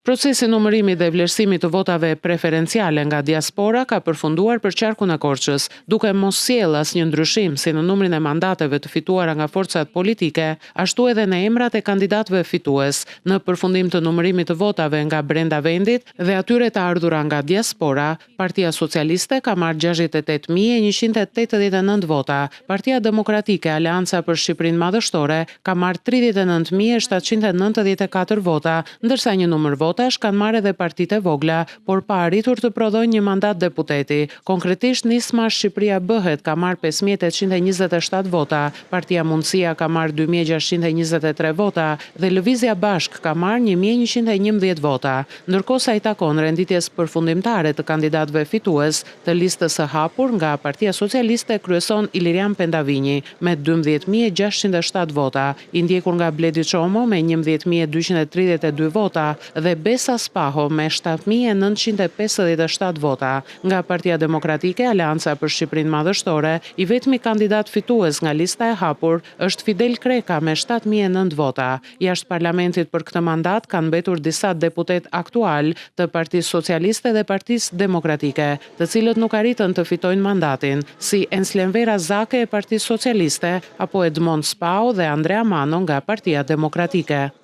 Procesi numërimi dhe vlerësimi të votave preferenciale nga diaspora ka përfunduar për qarkun e Korçës, duke mos sjellë asnjë ndryshim si në numrin e mandateve të fituara nga forcat politike, ashtu edhe në emrat e kandidatëve fitues. Në përfundim të numërimit të votave nga brenda vendit dhe atyre të ardhura nga diaspora, Partia Socialiste ka marrë 68.189 vota, Partia Demokratike Aleanca për Shqipërinë Madhështore ka marrë 39.794 vota, ndërsa një numër votash kanë marrë edhe partitë e vogla, por pa arritur të prodhojnë një mandat deputeti. Konkretisht Nisma Shqipëria Bëhet ka marrë 5.827 vota, Partia Mundësia ka marrë 2.623 vota dhe Lëvizja Bashk ka marrë 1.111 vota. Ndërkohë sa i takon renditjes përfundimtare të kandidatëve fitues të listës së hapur nga Partia Socialiste kryeson Ilirian Pendavinji me 12.607 vota, i ndjekur nga Bledi Çomo me 11.232 vota dhe Besa Spaho me 7.957 vota. Nga Partia Demokratike Aleanca për Shqipërinë Madhështore, i vetmi kandidat fitues nga lista e hapur është Fidel Kreka me 7.009 vota. Jashtë parlamentit për këtë mandat kanë mbetur disa deputet aktual të Partisë Socialiste dhe Partisë Demokratike, të cilët nuk arritën të fitojnë mandatin, si Enslen Vera Zake e Partisë Socialiste apo Edmond Spau dhe Andrea Mano nga Partia Demokratike.